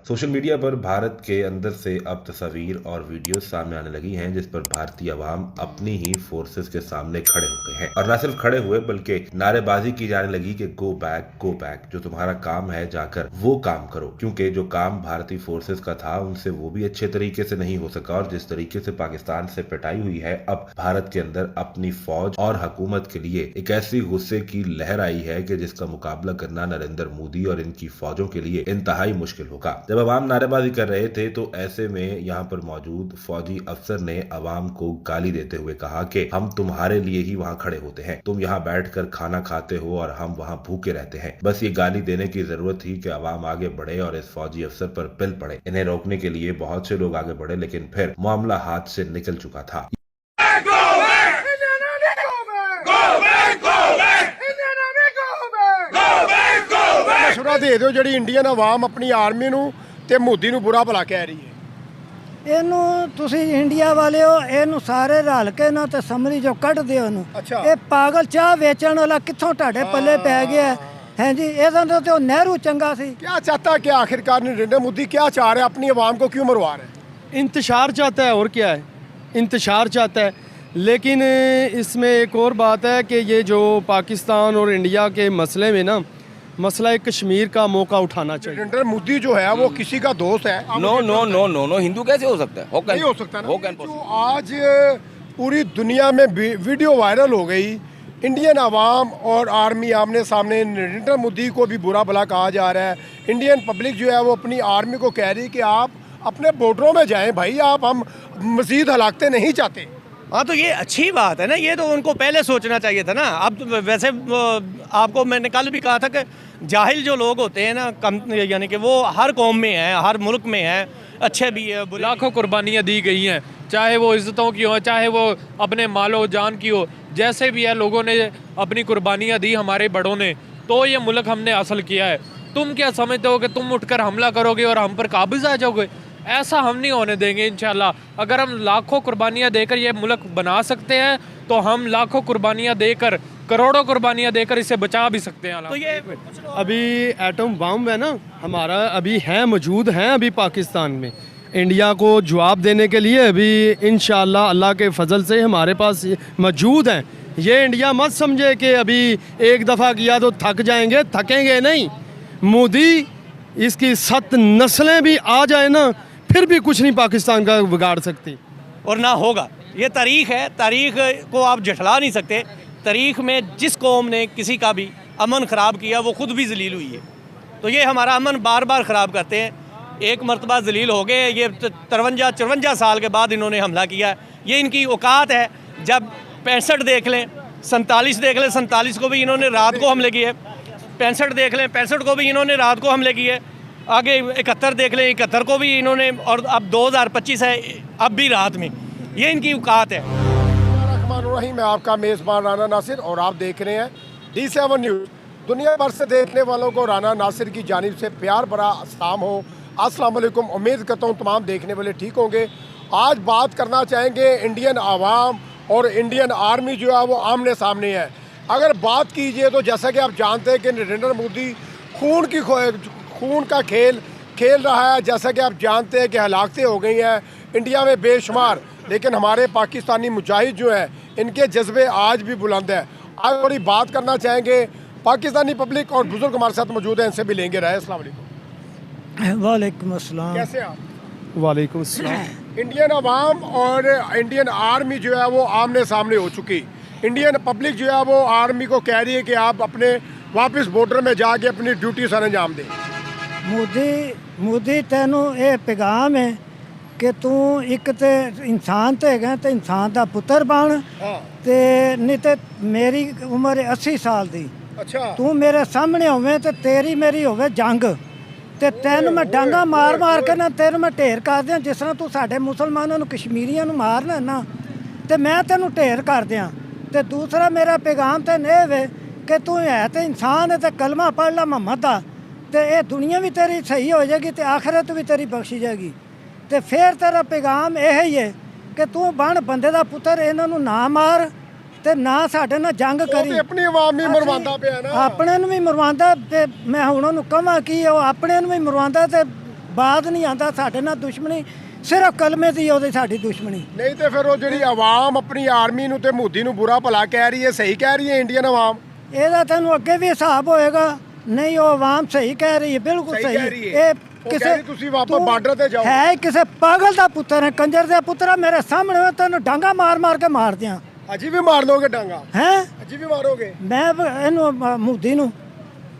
Social media पर भारत के अंदर से अब तस्वीर और वीडियो सामने आने लगी हैं जिस पर भारतीय अवाम अपनी ही फोर्सेस के सामने खड़े हो गए हैं और न सिर्फ खड़े हुए बल्कि नारेबाजी की जाने लगी कि गो बैक, जो तुम्हारा काम है जाकर वो काम करो, क्योंकि जो काम भारतीय फोर्सेस का था उनसे वो भी अच्छे तरीके से नहीं हो सका और जिस तरीके से पाकिस्तान से पिटाई हुई है, अब भारत के अंदर अपनी फौज और हुकूमत के लिए एक ऐसी गुस्से की लहर आई है कि जिसका मुकाबला करना नरेंद्र मोदी और इनकी फौजों के लिए इंतहाई मुश्किल होगा। जब अवाम नारेबाजी कर रहे थे तो ऐसे में यहाँ पर मौजूद फौजी अफसर ने अवाम को गाली देते हुए कहा कि हम तुम्हारे लिए ही वहाँ खड़े होते हैं, तुम यहाँ बैठकर खाना खाते हो और हम वहाँ भूखे रहते हैं। बस ये गाली देने की जरूरत थी कि अवाम आगे बढ़े और इस फौजी अफसर पर पिल पड़े। इन्हें रोकने के लिए बहुत से लोग आगे बढ़े, लेकिन फिर मामला हाथ से निकल चुका था। मशवरा दे दो जी इंडियन अवाम अपनी आर्मी नूं ते मोदी नूं बुरा भला कह रही है। ਇਹਨੂੰ ਤੁਸੀਂ ਇੰਡੀਆ ਵਾਲਿਓ ਇਹਨੂੰ ਸਾਰੇ ਰਲ ਕੇ ਨਾ ਤੇ ਸਮਰੀ ਜੋ ਕੱਢ ਦਿਓ ਇਹਨੂੰ। ਇਹ ਪਾਗਲ ਚਾਹ ਵੇਚਣ ਵਾਲਾ ਕਿੱਥੋਂ ਤੁਹਾਡੇ ਪੱਲੇ ਪੈ ਗਿਆ है जी? ਇਹਦਾ ਤੇ ਉਹ ਨਹਿਰੂ ਚੰਗਾ ਸੀ। क्या चाहता है कि आखिरकार नरेंद्र मोदी क्या चाह रहे हैं, अपनी आवाम को क्यों मरवा रहे हैं? इंतशार चाहता है और क्या है, इंतशार चाहता है। लेकिन इसमें एक और बात है कि ये जो पाकिस्तान और इंडिया के मसले में ना मसला एक कश्मीर का मौका उठाना चाहिए। नरेंद्र मोदी जो है वो किसी का दोस्त है? No no no no no Hindu कैसे हो सकता है? नहीं हो सकता ना। जो आज पूरी दुनिया में वीडियो वायरल हो गई, इंडियन आवाम और आर्मी आमने सामने, नरेंद्र मोदी को भी बुरा भला कहा जा रहा है। इंडियन पब्लिक जो है वो अपनी आर्मी को कह रही कि आप अपने बॉर्डरों में जाएं भाई, आप हम मजीद हलाकतें नहीं चाहते। हाँ, तो ये अच्छी बात है ना, ये तो उनको पहले सोचना चाहिए था ना। अब तो वैसे आपको मैंने कल भी कहा था कि जाहिल जो लोग होते हैं ना, कम यानी कि वो हर कौम में हैं, हर मुल्क में हैं, अच्छे भी है। लाखों कुर्बानियाँ दी गई हैं, चाहे वो इज़्ज़तों की हो, चाहे वो अपने मालो जान की हो, जैसे भी है लोगों ने अपनी कुर्बानियाँ दी हमारे बड़ों ने, तो ये मुल्क हमने हासिल किया है। तुम क्या समझते हो कि तुम उठकर हमला करोगे और हम पर काबिज आ जाओगे? ऐसा हम नहीं होने देंगे इंशाल्लाह। अगर हम लाखों कुर्बानियाँ देकर ये मुल्क बना सकते हैं तो हम लाखों कुर्बानियाँ देकर, करोड़ों कुर्बानियाँ देकर इसे बचा भी सकते हैं। तो ये अभी एटम बम है ना हमारा, अभी है, मौजूद हैं अभी पाकिस्तान में। इंडिया को जवाब देने के लिए अभी इंशाल्लाह अल्लाह के फजल से हमारे पास मौजूद हैं। ये इंडिया मत समझे कि अभी एक दफ़ा किया तो थक जाएंगे, थकेंगे नहीं। मोदी इसकी 7 नस्लें भी आ जाए ना, फिर भी कुछ नहीं पाकिस्तान का बिगाड़ सकती और ना होगा। ये तारीख़ है, तारीख़ को आप झटला नहीं सकते। तारीख़ में जिस कौम ने किसी का भी अमन ख़राब किया वो ख़ुद भी जलील हुई है। तो ये हमारा अमन बार बार ख़राब करते हैं। एक मरतबा जलील हो गए, ये 53-54 साल के बाद इन्होंने हमला किया। ये इनकी औकात है। जब 65 देख लें, 47 देख लें, 47 को भी इन्होंने रात को हमले किए। 65 देख लें, 65 को भी इन्होंने रात को हमले किए। आगे 71 देख लें, 71 को भी इन्होंने, और अब 2025 है, अब भी रात में। ये इनकी औकात है। मैं आपका मेज़बान राना नासिर और आप देख रहे हैं D7 न्यूज़। दुनिया भर से देखने वालों को राना नासिर की जानिब से प्यार भरा अस्सलाम हो। अस्सलाम वालेकुम। उम्मीद करता हूँ तमाम देखने वाले ठीक होंगे। आज बात करना चाहेंगे इंडियन आवाम और इंडियन आर्मी जो है वो आमने सामने है। अगर बात कीजिए तो जैसा कि आप जानते हैं कि नरेंद्र मोदी खून का खेल रहा है। जैसा कि आप जानते हैं कि हलाकतें हो गई हैं इंडिया में बेशुमार, लेकिन हमारे पाकिस्तानी मुजाहिद जो हैं इनके जज्बे आज भी बुलंद है। आज थोड़ी बात करना चाहेंगे, पाकिस्तानी पब्लिक और बुजुर्ग हमारे साथ मौजूद हैं, इनसे भी लेंगे राय। अस्सलाम वालेकुम। वालेकुम अस्सलाम। कैसे आप? वालेकुम अस्सलाम। इंडियन अवाम और इंडियन आर्मी जो है वो आमने सामने हो चुकी। इंडियन पब्लिक जो है वो आर्मी को कह रही है कि आप अपने वापस बॉर्डर में जाके अपनी ड्यूटी सर अंजाम दें। मोदी तेनों ये पैगाम है कि तू एक तो इंसान तो है, तो इंसान का पुत्र बन। ते नहीं तो मेरी उम्र 80 साल की। अच्छा। तू मेरे सामने होवे तो तेरी मेरी होवे जंग, ते तेन मैं डांगा मार मार के ना तेन मैं ढेर कर दियां। जिस तरह तू साडे मुसलमानों कश्मीरियों मारना ना, तो मैं तेन ढेर कर दियां। ते दूसरा मेरा पैगाम तो यह है कि तू है तो इंसान है, तो कलमा पढ़ ला मोहम्मद का, तो ये दुनिया भी तेरी सही हो जाएगी, तो आखिरत भी तेरी बख्शी जाएगी। तो फिर तेरा पैगाम यह ही है कि तू बन बंदे का पुत्र, इन्हों ना मार ते ना साडे नाल जंग करी। अपनी आवाम भी मरवांदा पिया ना, अपने नूं भी मरवांदा। ते मैं हुण उहनूं कहां कि ओह अपने नूं भी मरवांदा ते ਬਾਦ ਨਹੀਂ ਆਂਦਾ ਸਾਡੇ ਨਾਲ ਦੁਸ਼ਮਣੀ ਸਿਰਫ ਕਲਮੇ ਦੀ ਉਹਦੀ ਸਾਡੀ ਦੁਸ਼ਮਣੀ। ਨਹੀਂ ਤੇ ਫਿਰ ਉਹ ਜਿਹੜੀ ਆਵਾਮ ਆਪਣੀ ਆਰਮੀ ਨੂੰ ਤੇ ਮੋਦੀ ਨੂੰ ਬੁਰਾ ਭਲਾ ਕਹਿ ਰਹੀ ਹੈ, ਸਹੀ ਕਹਿ ਰਹੀ ਹੈ ਇੰਡੀਅਨ ਆਵਾਮ? ਇਹਦਾ ਤੈਨੂੰ ਅੱਗੇ ਵੀ ਹਿਸਾਬ ਹੋਏਗਾ। ਨਹੀਂ ਉਹ ਆਵਾਮ ਸਹੀ ਕਹਿ ਰਹੀ ਹੈ, ਬਿਲकुल ਸਹੀ ਕਹਿ ਸਹੀ। ਰਹੀ ਹੈ। ਉਹ ਕਹਿ ਰਹੀ ਤੁਸੀਂ ਵਾਪਸ ਬਾਰਡਰ ਤੇ ਜਾਓ। ਹੈ ਕਿਸੇ ਪਾਗਲ ਦਾ ਪੁੱਤਰ ਹੈ, ਕੰਜਰ ਦਾ ਪੁੱਤਰ ਹੈ, ਮੇਰੇ ਸਾਹਮਣੇ ਮੈਂ ਤੈਨੂੰ ਡਾਂਗਾ ਮਾਰ ਮਾਰ ਕੇ ਮਾਰ ਦਿਆਂ। ਅਜੀ ਵੀ ਮਾਰ ਲੋਗੇ ਡਾਂਗਾ? ਹੈ ਅਜੀ ਵੀ ਮਾਰੋਗੇ? ਮੈਂ ਇਹਨੂੰ ਮੋਦੀ ਨੂੰ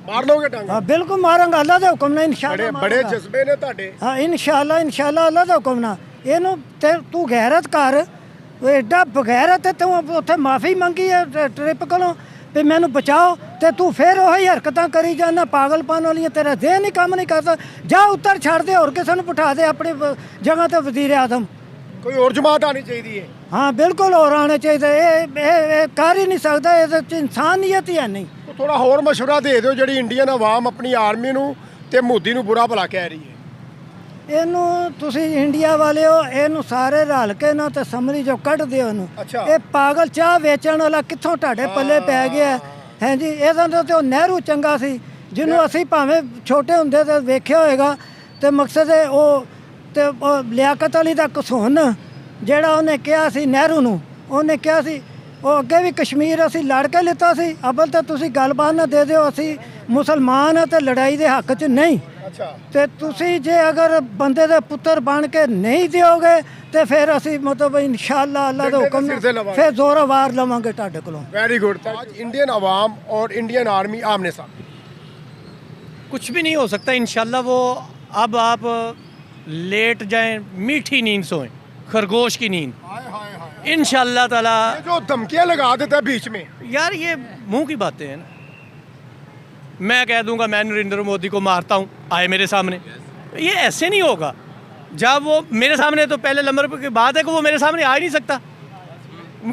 ਮਾਰ ਲੋਗੇ ਡਾਂਗਾ? ਹਾਂ ਬਿਲਕੁਲ ਮਾਰਾਂਗਾ, ਅੱਲਾ ਦੇ ਹੁਕਮ ਨਾਲ ਇਨਸ਼ਾਅੱਲਾ। ਬੜੇ ਜਜ਼ਬੇ ਨੇ ਤੁਹਾਡੇ। ਹਾਂ ਇਨਸ਼ਾਅੱਲਾ ਅੱਲਾ ਦੇ ਹੁਕਮ ਨਾਲ। ਇਹਨੂੰ ਤੇ ਤੂੰ ਗੈਰਤ ਕਰ, ਉਹ ਐਡਾ ਬਗੈਰਤ ਹੈ। ਤੂੰ ਉੱਥੇ ਮਾਫੀ ਮੰਗੀ ਹੈ ਟ੍ਰਿਪ ਕੋਲੋਂ ਵੀ ਮੈਨੂੰ ਬਚਾਓ, ਤੇ ਤੂੰ ਫਿਰ ਉਹੀ ਹਰਕਤਾਂ ਕਰੀ ਜਾਂਦਾ ਪਾਗਲਪਨ ਵਾਲੀਆਂ। ਤੇਰਾ ਦੇਹ ਨਹੀਂ ਕੰਮ ਨਹੀਂ ਕਰਦਾ। ਜਾ ਉੱਤਰ ਛੱਡ ਦੇ, ਹੋਰ ਕਿਸੇ ਨੂੰ ਬਿਠਾ ਦੇ ਆਪਣੀ ਜਗ੍ਹਾ ਤੇ ਵਜ਼ੀਰ ਆਜ਼ਮ। ਕੋਈ ਹੋਰ ਜਮਾਤ ਆਣੀ ਚਾਹੀਦੀ ਹੈ। ਹਾਂ ਬਿਲकुल ਹੋਰ ਆਉਣਾ ਚਾਹੀਦਾ। ਇਹ ਕਰ ਹੀ ਨਹੀਂ ਸਕਦਾ, ਇਹਦੇ 'ਚ ਇਨਸਾਨੀਅਤ ਹੀ ਹੈ ਨਹੀਂ। ਥੋੜਾ ਹੋਰ ਮਸ਼ਵਰਾ ਦੇ ਦਿਓ ਜਿਹੜੀ ਇੰਡੀਅਨ ਆਵਾਮ ਆਪਣੀ ਆਰਮੀ ਨੂੰ ਤੇ ਮੋਦੀ ਨੂੰ ਬੁਰਾ ਭਲਾ ਕਹਿ ਰਹੀ ਹੈ। ਇਹਨੂੰ ਤੁਸੀਂ ਇੰਡੀਆ ਵਾਲਿਓ ਇਹਨੂੰ ਸਾਰੇ ਰਲ ਕੇ ਨਾ ਤੇ ਸਮਰੀ ਜੋ ਕੱਢ ਦਿਓ ਇਹਨੂੰ। ਅੱਛਾ। ਇਹ ਪਾਗਲ ਚਾਹ ਵੇਚਣ ਵਾਲਾ ਕਿੱਥੋਂ ਤੁਹਾਡੇ ਪੱਲੇ ਪੈ ਗਿਆ ਹੈ ਜੀ? ਇਹਦਾ ਤਾਂ ਉਹ ਨਹਿਰੂ ਚੰਗਾ ਸੀ, ਜਿਹਨੂੰ ਅਸੀਂ ਭਾਵੇਂ ਛੋਟੇ ਹੁੰਦੇ ਤੇ ਵੇਖਿਆ ਹੋਏਗਾ। ਤੇ ਮਕਸਦ ਹੈ ਉਹ ਤੇ ਉਹ ਲਿਆਕਤ ਅਲੀ ਦਾ ਕਸੂਨ ਜਿਹੜਾ ਉਹਨੇ ਕਿਹਾ ਸੀ ਨਹਿਰੂ ਨੂੰ, ਉਹਨੇ ਕਿਹਾ ਸੀ ਉਹ ਅੱਗੇ ਵੀ ਕਸ਼ਮੀਰ ਅਸੀਂ ਲੜ ਕੇ ਲਿੱਤਾ ਸੀ। ਅਬਲ ਤਾਂ ਤੁਸੀਂ ਗੱਲਬਾਤ ਨਾ ਦੇ ਦਿਓ ਅਸੀਂ ਮੁਸਲਮਾਨ ਹਾਂ ਤੇ ਲੜਾਈ ਦੇ ਹੱਕ 'ਚ ਨਹੀਂ। ਅੱਛਾ। ਤੇ ਤੁਸੀਂ ਜੇ ਅਗਰ ਬੰਦੇ ਦੇ ਪੁੱਤਰ ਬਣ ਕੇ ਨਹੀਂ ਦਿਓਗੇ ਤੇ ਫਿਰ ਅਸੀਂ ਮਤਲਬ ਇਨਸ਼ਾਅੱਲਾ ਅੱਲਾ ਦੇ ਹੁਕਮ ਨਾਲ ਫਿਰ ਜ਼ੋਰਾਵਾਰ ਲਵਾਂਗੇ ਤੁਹਾਡੇ ਕੋਲੋਂ। Very good. आज इंडियन आवाम और इंडियन आर्मी आमने सामने। कुछ भी नहीं हो सकता इंशाल्लाह। वो अब आप लेट जाएं, मीठी नींद सोएं, खरगोश की नींद इंशाल्लाह ताला। ये जो धमकियां लगा देता है बीच में, यार ये मुंह की बातें हैं ना। मैं कह दूंगा मैं नरेंद्र मोदी को मारता हूँ, आए मेरे सामने, ये ऐसे नहीं होगा। जब वो मेरे सामने, तो पहले नंबर की बात है कि वो मेरे सामने आ ही नहीं सकता।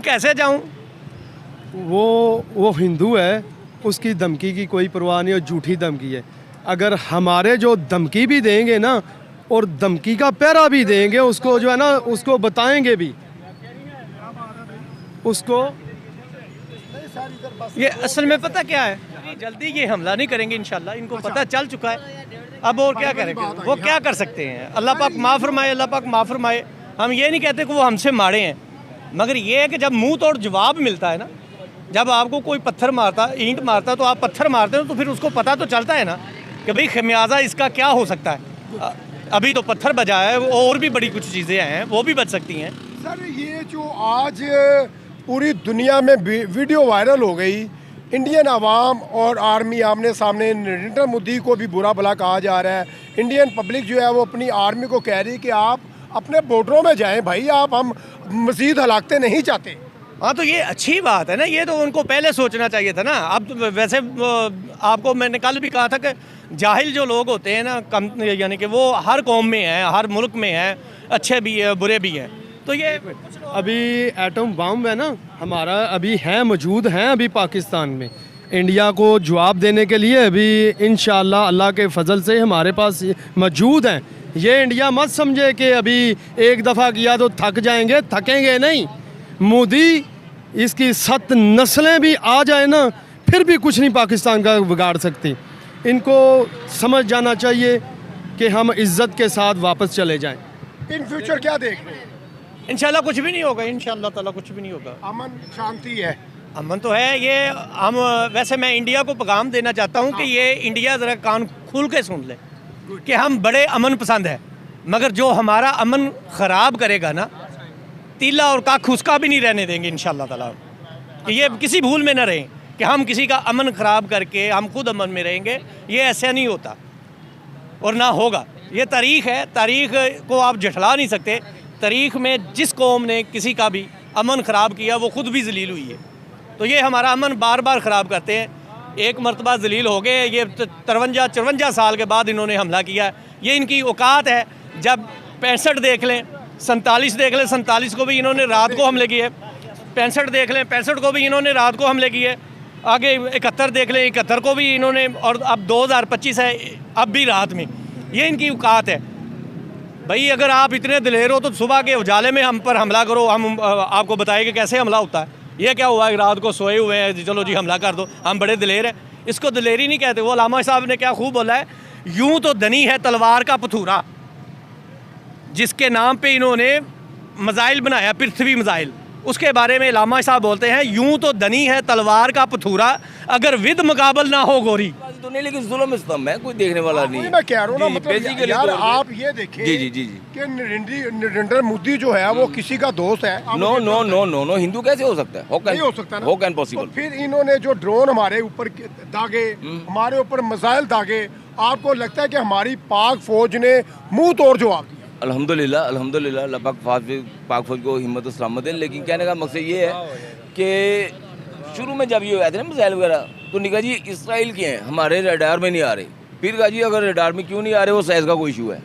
कैसे जाऊँ? वो हिंदू है, उसकी धमकी की कोई परवाह नहीं और झूठी धमकी है। अगर हमारे जो धमकी भी देंगे ना और धमकी का पहरा भी देंगे, उसको जो है ना उसको बताएंगे भी उसको। ये असल में पता क्या है, जल्दी ये हमला नहीं करेंगे इंशाल्लाह। इनको पता चल चुका है। अब और क्या करेंगे? वो क्या कर सकते हैं? अल्लाह पाक माफ़ फरमाए, अल्लाह पाक माफ़ फरमाए। हम ये नहीं कहते कि वो हमसे मारे हैं, मगर ये है कि जब मुंह तोड़ जवाब मिलता है ना, जब आपको कोई पत्थर मारता, ईंट मारता, तो आप पत्थर मारते हो तो फिर उसको पता तो चलता है ना कि भाई खमियाजा इसका क्या हो सकता है। अभी तो पत्थर बजा है, और भी बड़ी कुछ चीज़ें हैं वो भी बच सकती हैं। सर ये जो आज पूरी दुनिया में वीडियो वायरल हो गई, इंडियन आवाम और आर्मी आमने सामने, नरेंद्र मोदी को भी बुरा भला कहा जा रहा है। इंडियन पब्लिक जो है वो अपनी आर्मी को कह रही है कि आप अपने बॉर्डरों में जाएं भाई, आप हम मज़ीद हलाकतें नहीं चाहते। हाँ तो ये अच्छी बात है ना, ये तो उनको पहले सोचना चाहिए था ना। अब तो वैसे आपको मैंने कल भी कहा था कि जाहिल जो लोग होते हैं ना, कम यानी कि वो हर कौम में हैं, हर मुल्क में हैं, अच्छे भी हैं बुरे भी हैं। तो ये अभी एटम बम है ना हमारा, अभी है मौजूद हैं अभी पाकिस्तान में। इंडिया को जवाब देने के लिए अभी इंशाअल्लाह अल्लाह के फजल से हमारे पास मौजूद हैं। ये इंडिया मत समझे कि अभी एक दफ़ा किया तो थक जाएंगे, थकेंगे नहीं। मोदी इसकी 7 नस्लें भी आ जाए ना, फिर भी कुछ नहीं पाकिस्तान का बिगाड़ सकती। इनको समझ जाना चाहिए कि हम इज़्ज़त के साथ वापस चले जाएं। इन फ्यूचर क्या देख रहे हैं? इंशाल्लाह कुछ भी नहीं होगा, इंशाल्लाह ताला कुछ भी नहीं होगा। अमन शांति है। अमन तो है। ये हम वैसे मैं इंडिया को पैगाम देना चाहता हूँ कि ये इंडिया ज़रा कान खोल के सुन ले कि हम बड़े अमन पसंद है, मगर जो हमारा अमन ख़राब करेगा ना, तीला और काख उसका भी नहीं रहने देंगे इंशाल्लाह ताला। कि ये किसी भूल में न रहें कि हम किसी का अमन ख़राब करके हम खुद अमन में रहेंगे, ये ऐसा नहीं होता और ना होगा। ये तारीख़ है, तारीख़ को आप झटला नहीं सकते। तारीख़ में जिस कौम ने किसी का भी अमन ख़राब किया वो ख़ुद भी जलील हुई है। तो ये हमारा अमन बार बार ख़राब करते हैं। एक मरतबा जलील हो गए, ये 53-54 साल के बाद इन्होंने हमला किया। ये इनकी औकात है। जब 65 देख लें, 47 देख लें, 47 को भी इन्होंने रात को हमले किए। 65 देख लें, 65 को भी इन्होंने रात को हमले किए। आगे 71 देख लें, 71 को भी इन्होंने, और अब 2025 है, अब भी रात में। ये इनकी औकात है। भाई अगर आप इतने दिलेर हो तो सुबह के उजाले में हम पर हमला करो, हम आपको बताएंगे कैसे हमला होता है। ये क्या हुआ है, रात को सोए हुए हैं, चलो जी हमला कर दो, हम बड़े दिलेर हैं। इसको दिलेरी नहीं कहते। वो अल्लामा साहब ने क्या खूब बोला है, यूं तो धनी है तलवार का पथूरा, जिसके नाम पे इन्होंने मिसाइल बनाया, पृथ्वी मिसाइल, उसके बारे में लामा साहब बोलते हैं यूं तो धनी है तलवार का पथूरा, अगर विद मुकाबल ना हो गोरी। तो नहीं, लेकिन जुल्म स्तंभ है, कोई देखने वाला नहीं वही है। मैं कह रहा हूँ ना, जी, मतलब basically यार तौर पे- आप ये देखें जी जी जी जी कि नरेंद्र मोदी जो है वो किसी का दोस्त है। आप नो मुझे नो बताएं। नो नो नो हिंदू कैसे हो सकता है? नहीं हो सकता ना। हो कैन तो पॉसिबल? फिर इन्होंने जो ड्रोन हमारे ऊपर दागे, हमारे ऊपर मिसाइल दागे, आपको लगता है कि हमारी पाक फौज ने मुंह तोड़ जवाब दिया? अल्हम्दुलिल्लाह अल्हम्दुलिल्लाह, अल्लाह पाक फौज को हिम्मत और सलामत है। लेकिन कहने का मकसद ये है कि शुरू में जब ये आए थे ना मिसाइल वगैरह, तो निका जी इसराइल के हैं, हमारे रडार में नहीं आ रहे। फिर कहा जी अगर रडार में क्यों नहीं आ रहे, वो साइज़ का कोई इशू है।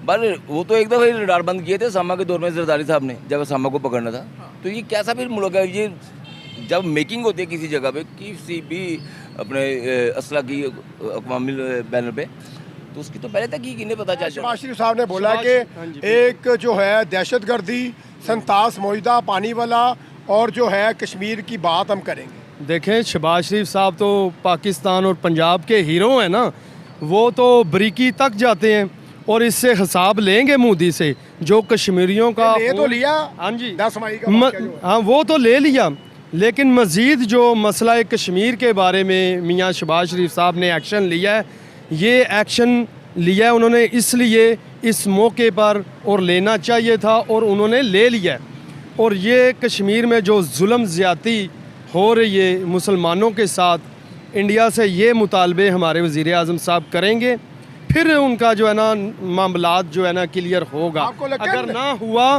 बस वो तो एक दफ़ा ही रडार बंद किए थे सामा के दौर में जरदारी साहब ने, जब सामा को पकड़ना था। तो ये कैसा फिर मुल्क है? ये जब मेकिंग होती है किसी जगह पे, किसी भी अपने असला की अक़वामी बैनर पे, तो उसकी तो पहले तक ही किन्हें पता चल जाए। शहबाज शरीफ साहब ने बोला कि एक जो है दहशतगर्दी, संतास मोहिदा, पानी वाला और जो है कश्मीर की बात हम करेंगे। देखें, शहबाज शरीफ साहब तो पाकिस्तान और पंजाब के हीरो हैं ना, वो तो बरीकी तक जाते हैं और इससे हिसाब लेंगे मोदी से जो कश्मीरियों का ले तो लिया, हाँ जी 10 मई का वाक़या जो है। हाँ वो तो ले लिया, लेकिन मज़ीद जो मसला कश्मीर के बारे में मियाँ शहबाज शरीफ साहब ने एक्शन लिया है, ये एक्शन लिया है उन्होंने इसलिए इस मौके पर, और लेना चाहिए था और उन्होंने ले लिया है। और ये कश्मीर में जो जुल्म ज़्यादती हो रही है मुसलमानों के साथ, इंडिया से ये मुतालबे हमारे वज़ीर आज़म साहब करेंगे, फिर उनका जो है ना मामलात जो है ना क्लियर होगा। आपको लगता है अगर ना हुआ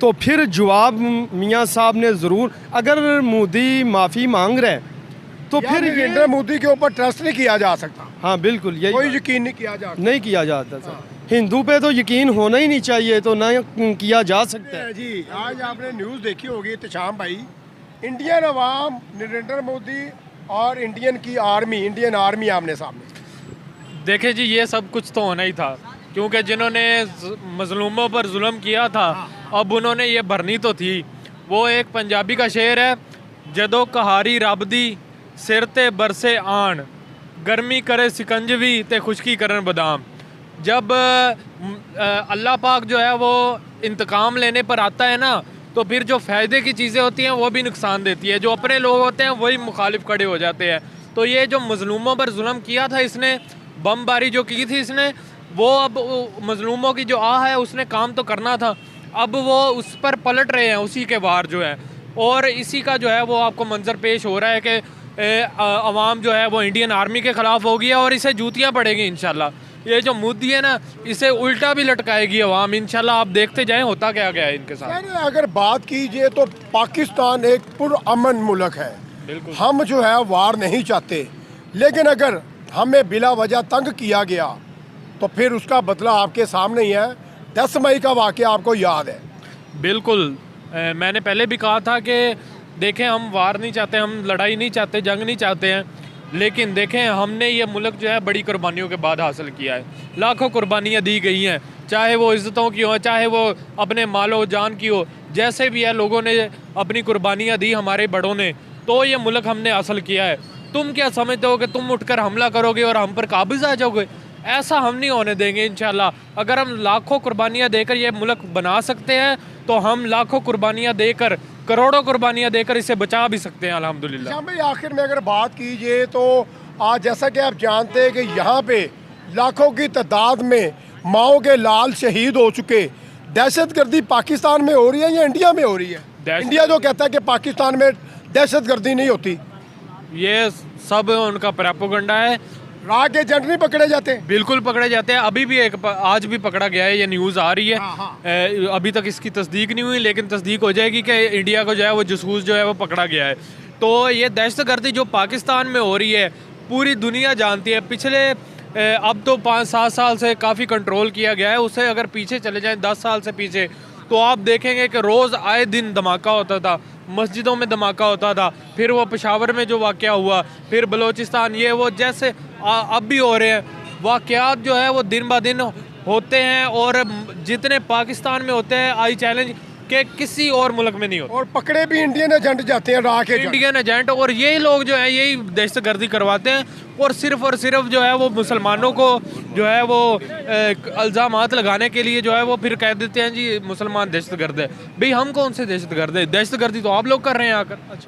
तो फिर जवाब मियाँ साहब ने ज़रूर, अगर मोदी माफ़ी मांग रहे हैं तो या फिर ये नरेंद्र मोदी के ऊपर ट्रस्ट नहीं किया जा सकता, हाँ बिल्कुल कोई यही यकीन नहीं किया जा सकता। नहीं किया जाता सर। हिंदू पे तो यकीन होना ही नहीं चाहिए, तो ना किया जा सकता है। जी आज आपने न्यूज़ देखी होगी इत्तेशाम भाई, इंडियन अवाम नरेंद्र मोदी और इंडियन आर्मी आमने सामने। देखे जी, ये सब कुछ तो होना ही था, क्योंकि जिन्होंने मजलूमों पर जुल्म किया था अब उन्होंने ये भरनी तो थी। वो एक पंजाबी का शेर है, जदों कहारी रब दी सिर ते बरसे आन, गर्मी करे सिकंजवी ते खुशकी करन बदाम। जब अल्लाह पाक जो है वो इंतकाम लेने पर आता है ना, तो फिर जो फ़ायदे की चीज़ें होती हैं वो भी नुकसान देती है। जो अपने लोग होते हैं वही मुखालिफ खड़े हो जाते हैं। तो ये जो मजलूमों पर जुल्म किया था इसने, बमबारी जो की थी इसने, वो अब मजलूमों की जो आह है उसने काम तो करना था, अब वो उस पर पलट रहे हैं, उसी के वार जो है। और इसी का जो है वो आपको मंजर पेश हो रहा है कि अवाम जो है वो इंडियन आर्मी के ख़िलाफ़ होगी और इसे जूतियाँ पड़ेगी इंशाल्लाह। ये जो मोदी है ना, इसे उल्टा भी लटकाएगी अवाम इंशाल्लाह। आप देखते जाएं होता क्या गया है इनके साथ। यार अगर बात कीजिए तो पाकिस्तान एक पुरअमन मुल्क है, हम जो है वार नहीं चाहते, लेकिन अगर हमें बिला वजह तंग किया गया तो फिर उसका बदला आपके सामने ही है। 10 मई का वाक़या आपको याद है। बिल्कुल, मैंने पहले भी कहा था कि देखें, हम वार नहीं चाहते, हम लड़ाई नहीं चाहते, जंग नहीं चाहते हैं, लेकिन देखें हमने ये मुल्क जो है बड़ी कुर्बानियों के बाद हासिल किया है। लाखों कुर्बानियाँ दी गई हैं, चाहे वो इज़्ज़तों की हो, चाहे वो अपने मालो जान की हो, जैसे भी है लोगों ने अपनी कुर्बानियाँ दी, हमारे बड़ों ने, तो ये मुल्क हमने हासिल किया है। तुम क्या समझते हो कि तुम उठकर हमला करोगे और हम पर काबिज आ जाओगे? ऐसा हम नहीं होने देंगे इंशाल्लाह। अगर हम लाखों कुर्बानियाँ देकर ये मुल्क बना सकते हैं तो हम लाखों कुर्बानियाँ देकर, करोड़ों कुर्बानियाँ देकर इसे बचा भी सकते हैं अल्हम्दुलिल्लाह। शाम भाई आखिर में अगर बात कीजिए तो आज जैसा कि आप जानते हैं कि यहाँ पे लाखों की तादाद में माओ के लाल शहीद हो चुके। दहशतगर्दी पाकिस्तान में हो रही है या इंडिया में हो रही है? इंडिया जो कहता है कि पाकिस्तान में दहशतगर्दी नहीं होती, ये सब उनका प्रोपेगेंडा है। राह के एजेंट नहीं पकड़े जाते? बिल्कुल पकड़े जाते हैं। अभी भी आज भी पकड़ा गया है, ये न्यूज़ आ रही है। अभी तक इसकी तस्दीक नहीं हुई, लेकिन तस्दीक हो जाएगी कि इंडिया को जो है वो जासूस जो है वो पकड़ा गया है। तो ये दहशतगर्दी जो पाकिस्तान में हो रही है पूरी दुनिया जानती है। पिछले अब तो 5-7 साल से काफ़ी कंट्रोल किया गया है, उससे अगर पीछे चले जाएँ 10 साल से पीछे, तो आप देखेंगे कि रोज़ आए दिन धमाका होता था, मस्जिदों में धमाका होता था, फिर वो पेशावर में जो वाक़या हुआ, फिर बलूचिस्तान, ये वो जैसे अब भी हो रहे हैं वाक़यात जो है वो दिन ब दिन होते हैं। और जितने पाकिस्तान में होते हैं आई चैलेंज, कि किसी और मुल्क में नहीं होता। और पकड़े भी इंडियन एजेंट जाते हैं, राह के एजेंट। इंडियन एजेंट, और यही लोग जो है यही दहशतगर्दी करवाते हैं और सिर्फ जो है वो मुसलमानों को जो है वो इल्ज़ामात लगाने के लिए जो है वो फिर कह देते हैं जी मुसलमान दहशतगर्द है। भाई हम कौन से दहशतगर्द है? दहशतगर्दी तो आप लोग कर रहे हैं आकर। अच्छा